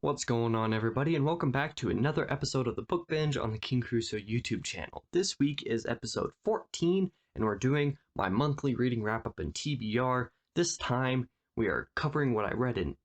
What's going on, everybody, and welcome back to another episode of the Book Binge on the King Crusoe YouTube channel. This week is episode 14, and we're doing my monthly reading wrap-up in TBR. This time, we are covering what I read in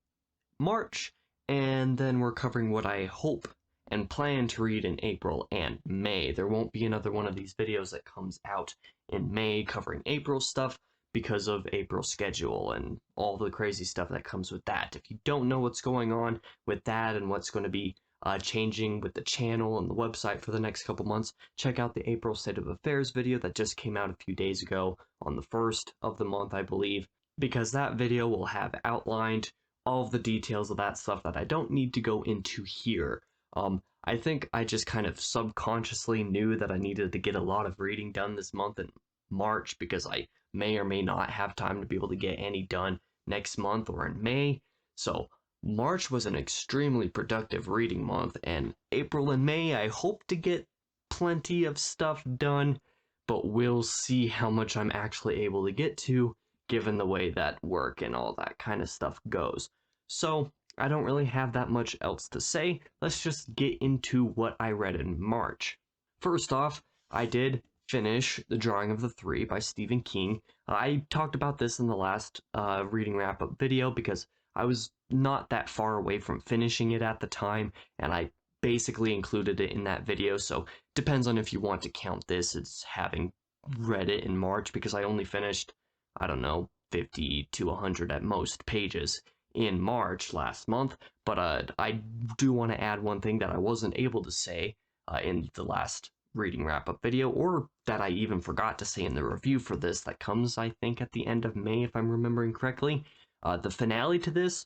March, and then we're covering what I hope and plan to read in April and May. There won't be another one of these videos that comes out in May covering April stuff, because of April's schedule and all the crazy stuff that comes with that. If you don't know what's going on with that and what's going to be changing with the channel and the website for the next couple months, check out the April State of Affairs video that just came out a few days ago on the 1st of the month, I believe, because that video will have outlined all of the details of that stuff that I don't need to go into here. I think I just kind of subconsciously knew that I needed to get a lot of reading done this month in March because I may or may not have time to be able to get any done next month or in May. So March was an extremely productive reading month, and April and May I hope to get plenty of stuff done, but we'll see how much I'm actually able to get to given the way that work and all that kind of stuff goes. So I don't really have that much else to say. Let's just get into what I read in March. First off, I did finish The Drawing of the Three by Stephen King. I talked about this in the last reading wrap-up video because I was not that far away from finishing it at the time, and I basically included it in that video, so depends on if you want to count this as having read it in March, because I only finished, I don't know, 50 to 100 at most pages in March last month, but I do want to add one thing that I wasn't able to say in the last reading wrap-up video, or that I even forgot to say in the review for this that comes, I think, at the end of May, if I'm remembering correctly. The finale to this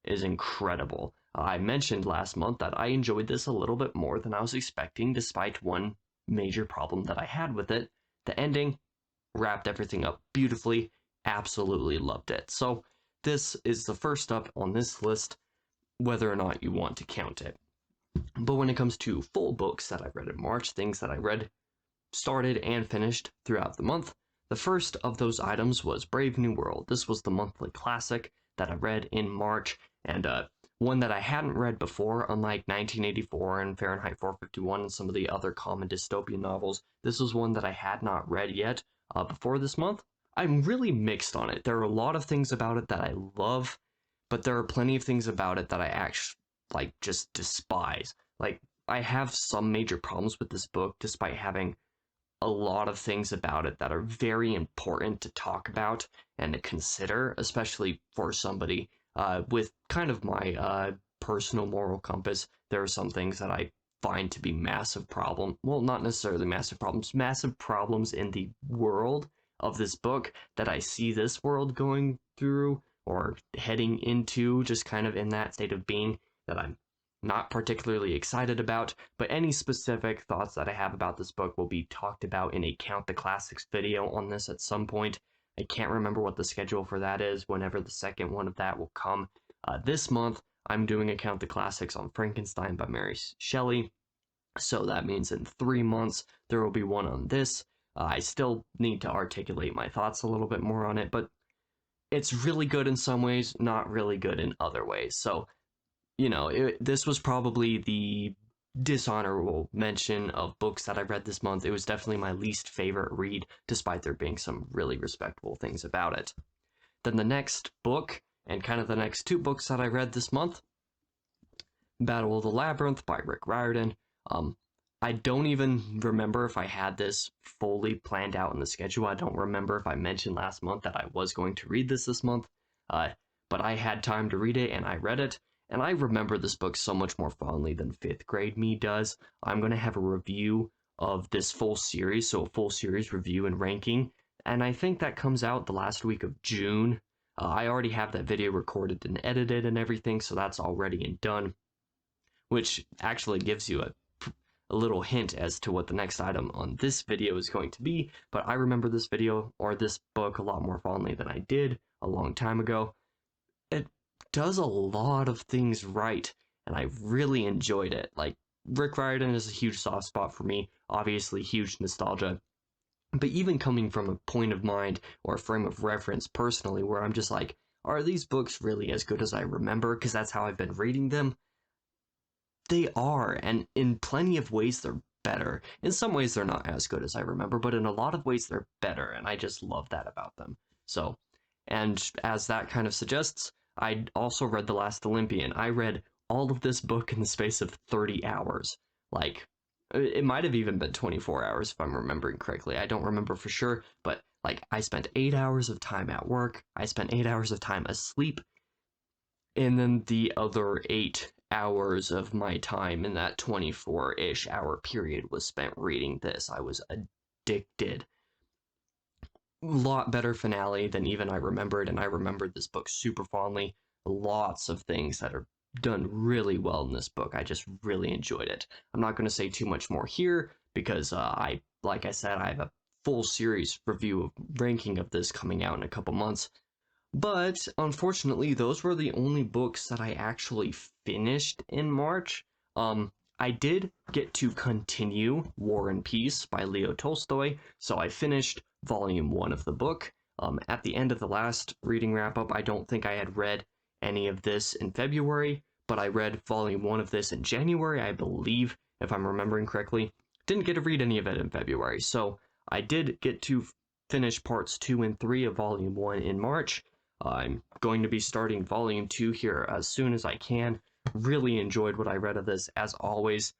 is incredible. I mentioned last month that I enjoyed this a little bit more than I was expecting, despite one major problem that I had with it. The ending wrapped everything up beautifully. Absolutely loved it. So this is the first up on this list, whether or not you want to count it. But when it comes to full books that I read in March, things that I read, started, and finished throughout the month, the first of those items was Brave New World. This was the monthly classic that I read in March, and one that I hadn't read before, unlike 1984 and Fahrenheit 451 and some of the other common dystopian novels. This was one that I had not read yet before this month. I'm really mixed on it. There are a lot of things about it that I love, but there are plenty of things about it that I actually just despise. I have some major problems with this book, despite having a lot of things about it that are very important to talk about and to consider, especially for somebody with kind of my personal moral compass. There are some things that I find to be massive problem. Well, not necessarily massive problems in the world of this book that I see this world going through or heading into, just kind of in that state of being, that I'm not particularly excited about, but any specific thoughts that I have about this book will be talked about in a Count the Classics video on this at some point. I can't remember what the schedule for that is, whenever the second one of that will come. This month, I'm doing a Count the Classics on Frankenstein by Mary Shelley, so that means in 3 months, there will be one on this. I still need to articulate my thoughts a little bit more on it, but it's really good in some ways, not really good in other ways, so you know, this was probably the dishonorable mention of books that I read this month. It was definitely my least favorite read, despite there being some really respectable things about it. Then the next book, and kind of the next 2 books that I read this month, Battle of the Labyrinth by Rick Riordan. I don't even remember if I had this fully planned out in the schedule. I don't remember if I mentioned last month that I was going to read this month, but I had time to read it, and I read it. And I remember this book so much more fondly than 5th grade me does. I'm going to have a review of this full series, so a full series review and ranking, and I think that comes out the last week of June. I already have that video recorded and edited and everything, so that's already and done, which actually gives you a little hint as to what the next item on this video is going to be, but I remember this video, or this book, a lot more fondly than I did a long time ago. It does a lot of things right, and I really enjoyed it. Rick Riordan is a huge soft spot for me, obviously huge nostalgia, but even coming from a point of mind or a frame of reference personally where I'm just like, are these books really as good as I remember? Because that's how I've been reading them. They are, and in plenty of ways they're better. In some ways they're not as good as I remember, but in a lot of ways they're better, and I just love that about them. So, and as that kind of suggests, I also read The Last Olympian. I read all of this book in the space of 30 hours. Like, it might have even been 24 hours if I'm remembering correctly. I don't remember for sure, but like I spent 8 hours of time at work, I spent 8 hours of time asleep, and then the other 8 hours of my time in that 24-ish hour period was spent reading this. I was addicted. A lot better finale than even I remembered, and I remembered this book super fondly. Lots of things that are done really well in this book. I just really enjoyed it. I'm not going to say too much more here because like I said, I have a full series review of ranking of this coming out in a couple months. But unfortunately, those were the only books that I actually finished in March. I did get to continue War and Peace by Leo Tolstoy, so I finished volume 1 of the book. At the end of the last reading wrap-up, I don't think I had read any of this in February, but I read volume 1 of this in January, I believe, if I'm remembering correctly. Didn't get to read any of it in February, so I did get to finish parts 2 and 3 of volume 1 in March. I'm going to be starting volume 2 here as soon as I can. Really enjoyed what I read of this, as always.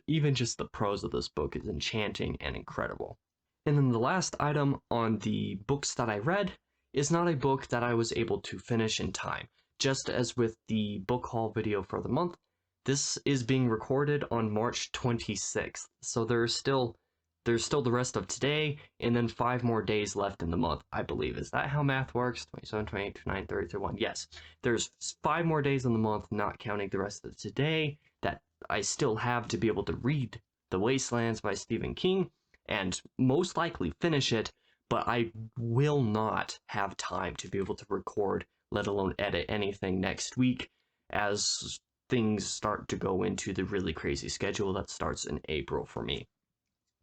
Even just the prose of this book is enchanting and incredible. And then the last item on the books that I read is not a book that I was able to finish in time. Just as with the book haul video for the month, this is being recorded on March 26th, so there's still the rest of today, and then 5 more days left in the month, I believe. Is that how math works? 27, 28, 29, 30, 31. Yes. There's 5 more days in the month, not counting the rest of today, that I still have to be able to read The Wastelands by Stephen King, and most likely finish it, but I will not have time to be able to record, let alone edit anything next week, as things start to go into the really crazy schedule that starts in April for me.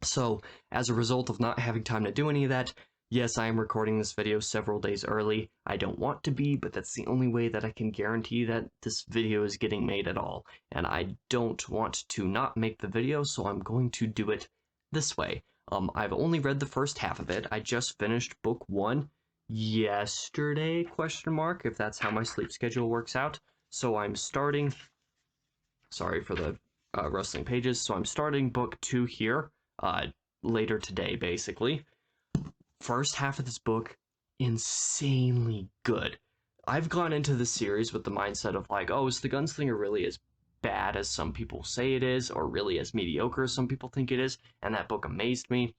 So, as a result of not having time to do any of that, yes, I am recording this video several days early. I don't want to be, but that's the only way that I can guarantee that this video is getting made at all. And I don't want to not make the video, so I'm going to do it this way. I've only read the first half of it. I just finished book 1 yesterday, if that's how my sleep schedule works out. So I'm starting, sorry for the rustling pages, so I'm starting book 2 here. Later today, basically. First half of this book, insanely good. I've gone into the series with the mindset of like, oh, is the Gunslinger really as bad as some people say it is, or really as mediocre as some people think it is? And that book amazed me.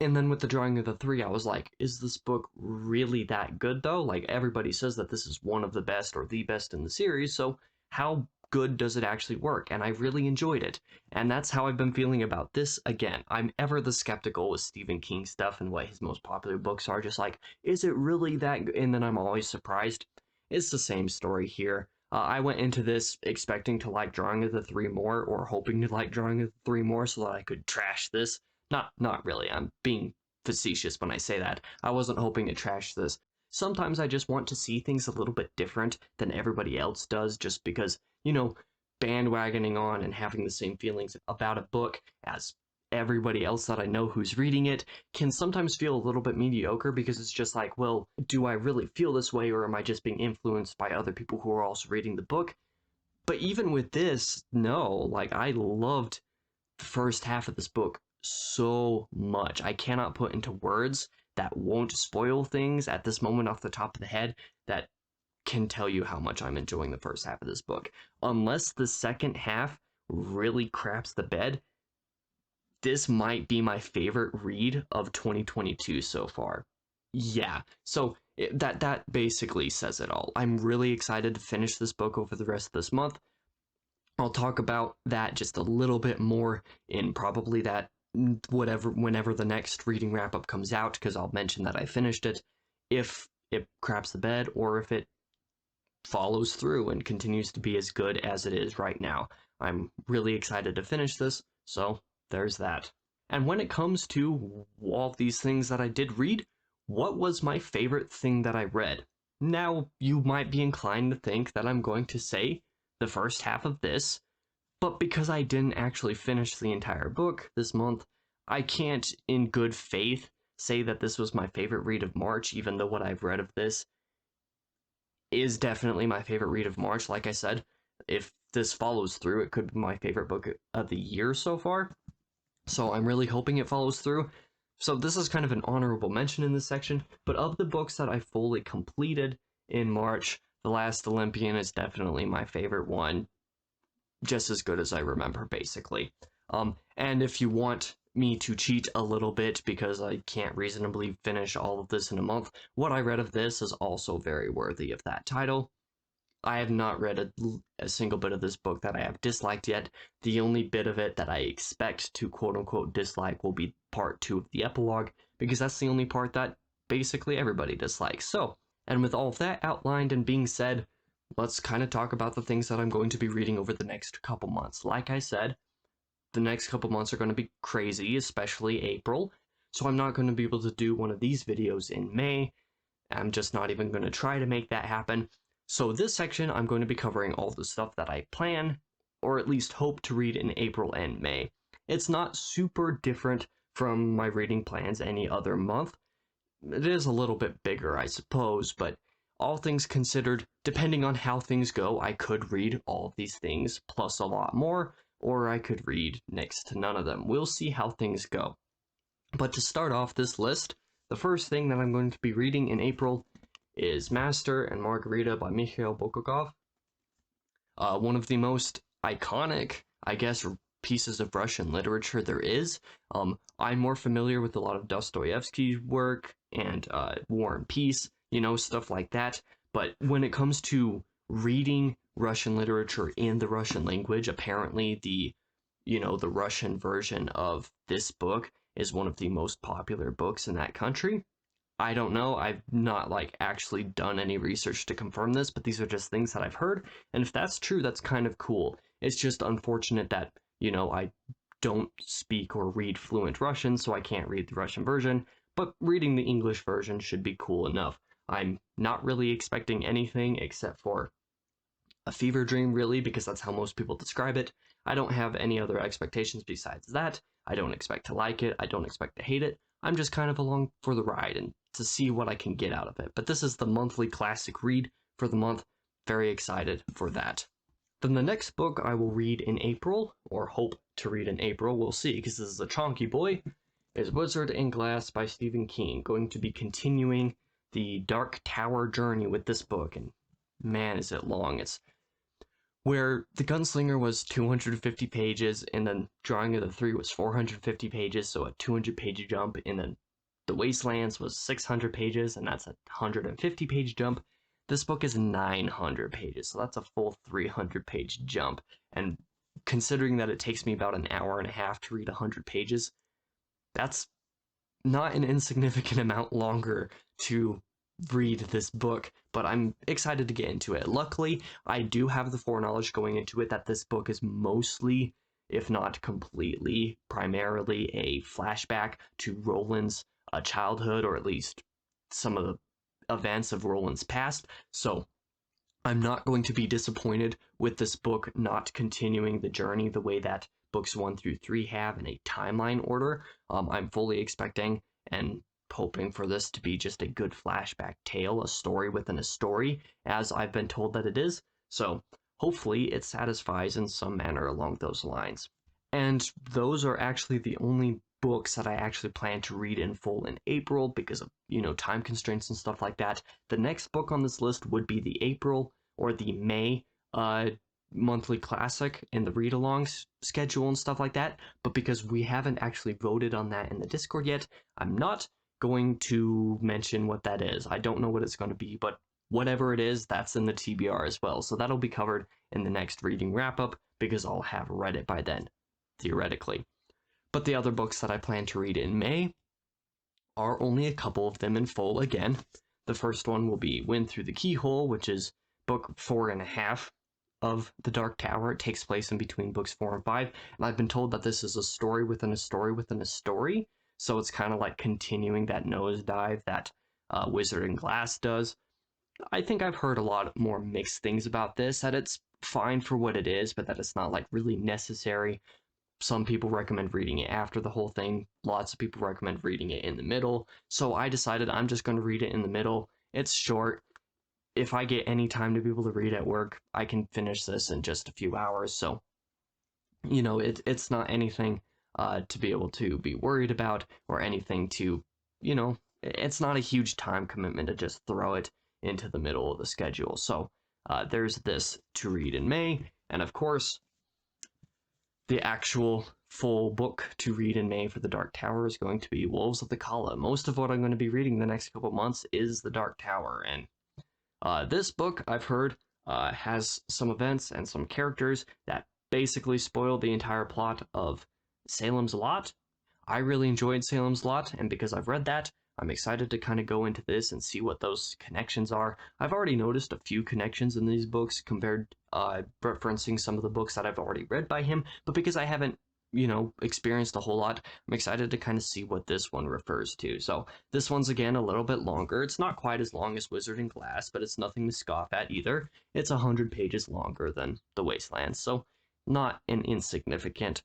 And then with the Drawing of the Three, I was like, is this book really that good though? Like, everybody says that this is one of the best or the best in the series, so how good does it actually work? And I really enjoyed it. And that's how I've been feeling about this again. I'm ever the skeptical with Stephen King stuff and what his most popular books are, just like, is it really that good? And then I'm always surprised. It's the same story here. I went into this expecting to like Drawing of the Three more, or hoping to like Drawing of the Three more so that I could trash this. Not really, I'm being facetious when I say that. I wasn't hoping to trash this. Sometimes I just want to see things a little bit different than everybody else does, just because, you know, bandwagoning on and having the same feelings about a book as everybody else that I know who's reading it can sometimes feel a little bit mediocre, because it's just like, well, do I really feel this way, or am I just being influenced by other people who are also reading the book? But even with this, no, like, I loved the first half of this book so much. I cannot put into words that won't spoil things at this moment off the top of the head that can tell you how much I'm enjoying the first half of this book. Unless the second half really craps the bed, this might be my favorite read of 2022 so far. Yeah, so that basically says it all. I'm really excited to finish this book over the rest of this month. I'll talk about that just a little bit more in probably that whenever the next reading wrap-up comes out, because I'll mention that I finished it, if it craps the bed or if it follows through and continues to be as good as it is right now. I'm really excited to finish this, so there's that. And when it comes to all these things that I did read, what was my favorite thing that I read? Now, you might be inclined to think that I'm going to say the first half of this, But because I didn't actually finish the entire book this month, I can't, in good faith, say that this was my favorite read of March, even though what I've read of this is definitely my favorite read of March. Like I said, if this follows through, it could be my favorite book of the year so far. So I'm really hoping it follows through. So this is kind of an honorable mention in this section, but of the books that I fully completed in March, The Last Olympian is definitely my favorite one, just as good as I remember, basically. And if you want me to cheat a little bit because I can't reasonably finish all of this in a month, what I read of this is also very worthy of that title. I have not read a single bit of this book that I have disliked yet. The only bit of it that I expect to quote-unquote dislike will be part 2 of the epilogue, because that's the only part that basically everybody dislikes. So, and with all of that outlined and being said, let's kind of talk about the things that I'm going to be reading over the next couple months. Like I said, the next couple months are going to be crazy, especially April, so I'm not going to be able to do one of these videos in May. I'm just not even going to try to make that happen. So this section, I'm going to be covering all the stuff that I plan, or at least hope to read in April and May. It's not super different from my reading plans any other month. It is a little bit bigger, I suppose, but all things considered, depending on how things go, I could read all of these things, plus a lot more, or I could read next to none of them. We'll see how things go. But to start off this list, the first thing that I'm going to be reading in April is Master and Margarita by Mikhail Bulgakov. One of the most iconic, I guess, pieces of Russian literature there is. I'm more familiar with a lot of Dostoevsky's work and War and Peace, stuff like that. But when it comes to reading Russian literature in the Russian language, apparently the Russian version of this book is one of the most popular books in that country. I don't know. I've not actually done any research to confirm this, but these are just things that I've heard. And if that's true, that's kind of cool. It's just unfortunate that, I don't speak or read fluent Russian, so I can't read the Russian version, but reading the English version should be cool enough. I'm not really expecting anything except for a fever dream, really, because that's how most people describe it. I don't have any other expectations besides that. I don't expect to like it. I don't expect to hate it. I'm just kind of along for the ride and to see what I can get out of it. But this is the monthly classic read for the month. Very excited for that. Then the next book I will read in April, or hope to read in April, we'll see, because this is a chonky boy, is Wizard in Glass by Stephen King. Going to be continuing the Dark Tower journey with this book, and man, is it long. It's where The Gunslinger was 250 pages, and then Drawing of the Three was 450 pages, so a 200-page jump, and then The Wastelands was 600 pages, and that's a 150-page jump. This book is 900 pages, so that's a full 300-page jump, and considering that it takes me about an hour and a half to read 100 pages, that's not an insignificant amount longer to read this book, but I'm excited to get into it. Luckily, I do have the foreknowledge going into it that this book is mostly, if not completely, primarily a flashback to Roland's childhood, or at least some of the events of Roland's past, so I'm not going to be disappointed with this book not continuing the journey the way that books 1 through 3 have in a timeline order. I'm fully expecting and hoping for this to be just a good flashback tale, a story within a story, as I've been told that it is, so hopefully it satisfies in some manner along those lines. And those are actually the only books that I actually plan to read in full in April because of, time constraints and stuff like that. The next book on this list would be the April or the May monthly classic in the read-along schedule and stuff like that, but because we haven't actually voted on that in the Discord yet, I'm not going to mention what that is. I don't know what it's going to be, but whatever it is, that's in the TBR as well, so that'll be covered in the next reading wrap-up because I'll have read it by then, theoretically. But the other books that I plan to read in May are only a couple of them in full again. The first one will be Wind Through the Keyhole, which is book 4.5 of The Dark Tower. It takes place in between books 4 and 5, and I've been told that this is a story within a story within a story, so it's kind of like continuing that nosedive that Wizard in Glass does. I think I've heard a lot more mixed things about this. At its fine for what it is, but that it's not like really necessary. Some people recommend reading it after the whole thing. Lots of people recommend reading it in the middle. So I decided I'm just going to read it in the middle. It's short. If I get any time to be able to read at work, I can finish this in just a few hours. So, you know, it's not anything to be able to be worried about or anything to, you know, it's not a huge time commitment to just throw it into the middle of the schedule. So there's this to read in May. And of course, the actual full book to read in May for the Dark Tower is going to be Wolves of the Kala. Most of what I'm going to be reading the next couple months is the Dark Tower. And this book, I've heard, has some events and some characters that basically spoil the entire plot of Salem's Lot. I really enjoyed Salem's Lot, and because I've read that, I'm excited to kind of go into this and see what those connections are. I've already noticed a few connections in these books compared, referencing some of the books that I've already read by him, but because I haven't, you know, experienced a whole lot, I'm excited to kind of see what this one refers to. So this one's, again, a little bit longer. It's not quite as long as Wizard and Glass, but it's nothing to scoff at either. It's 100 pages longer than The Wastelands, so not an insignificant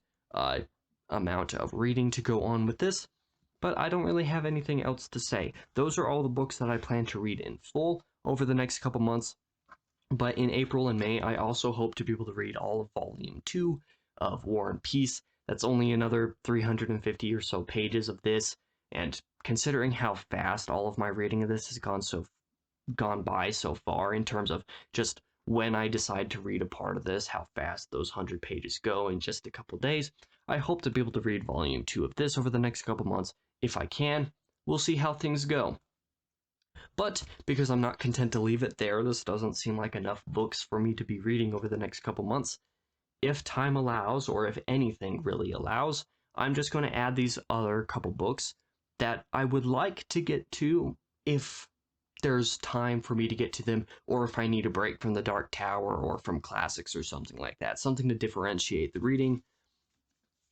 amount of reading to go on with this. But I don't really have anything else to say. Those are all the books that I plan to read in full over the next couple months. But in April and May, I also hope to be able to read all of Volume 2 of War and Peace. That's only another 350 or so pages of this, and considering how fast all of my reading of this has gone by so far in terms of just when I decide to read a part of this, how fast those 100 pages go in just a couple days, I hope to be able to read Volume 2 of this over the next couple months. If I can, we'll see how things go. But because I'm not content to leave it there, this doesn't seem like enough books for me to be reading over the next couple months. If time allows, or if anything really allows, I'm just going to add these other couple books that I would like to get to if there's time for me to get to them, or if I need a break from the Dark Tower or from classics or something like that. Something to differentiate the reading.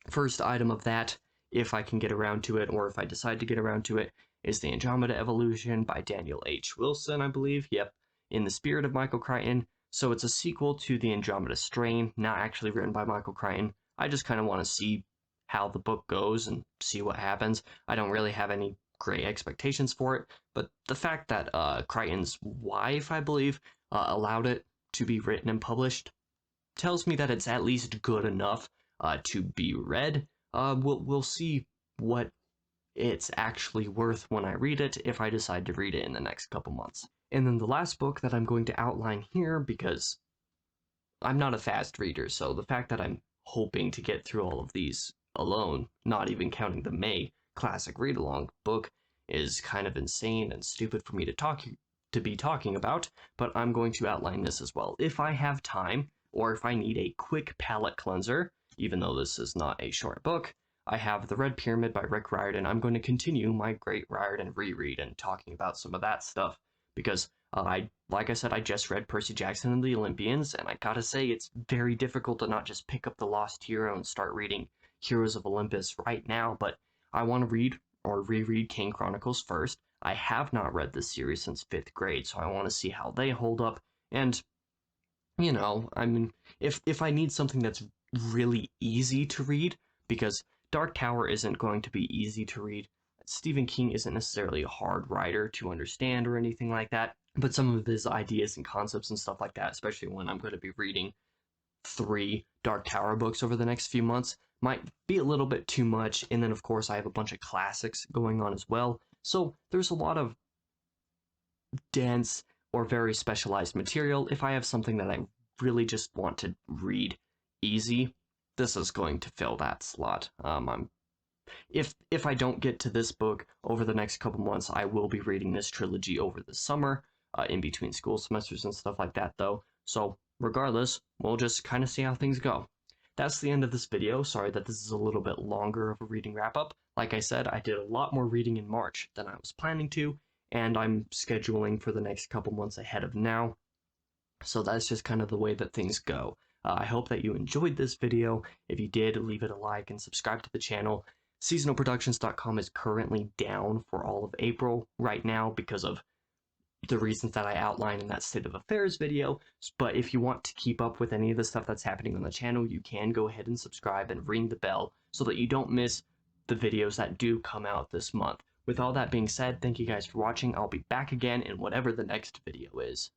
First item of that, if I can get around to it, or if I decide to get around to it, is The Andromeda Evolution by Daniel H. Wilson, I believe. Yep, in the spirit of Michael Crichton. So it's a sequel to The Andromeda Strain, not actually written by Michael Crichton. I just kind of want to see how the book goes and see what happens. I don't really have any great expectations for it, but the fact that Crichton's wife, I believe, allowed it to be written and published tells me that it's at least good enough to be read. We'll see what it's actually worth when I read it, if I decide to read it in the next couple months. And then the last book that I'm going to outline here, because I'm not a fast reader, so the fact that I'm hoping to get through all of these alone, not even counting the May classic read-along book, is kind of insane and stupid for me to be talking about, but I'm going to outline this as well. If I have time, or if I need a quick palate cleanser, even though this is not a short book, I have The Red Pyramid by Rick Riordan. I'm going to continue my great Riordan reread and talking about some of that stuff, because like I said, I just read Percy Jackson and the Olympians, and I gotta say, it's very difficult to not just pick up The Lost Hero and start reading Heroes of Olympus right now, but I want to read or reread King Chronicles first. I have not read this series since 5th grade, so I want to see how they hold up, and, you know, I mean, if I need something that's really easy to read, because Dark Tower isn't going to be easy to read, Stephen King isn't necessarily a hard writer to understand or anything like that, but some of his ideas and concepts and stuff like that, especially when I'm going to be reading 3 Dark Tower books over the next few months, might be a little bit too much. And then, of course, I have a bunch of classics going on as well, so there's a lot of dense or very specialized material. If I have something that I really just want to read easy, this is going to fill that slot. If I don't get to this book over the next couple months, I will be reading this trilogy over the summer, in between school semesters and stuff like that, though. So regardless, we'll just kind of see how things go. That's the end of this video. Sorry that this is a little bit longer of a reading wrap-up. Like I said, I did a lot more reading in March than I was planning to, and I'm scheduling for the next couple months ahead of now. So that's just kind of the way that things go. I hope that you enjoyed this video. If you did, leave it a like and subscribe to the channel. Seasonalproductions.com is currently down for all of April right now because of the reasons that I outlined in that State of Affairs video. But if you want to keep up with any of the stuff that's happening on the channel, you can go ahead and subscribe and ring the bell so that you don't miss the videos that do come out this month. With all that being said, thank you guys for watching. I'll be back again in whatever the next video is.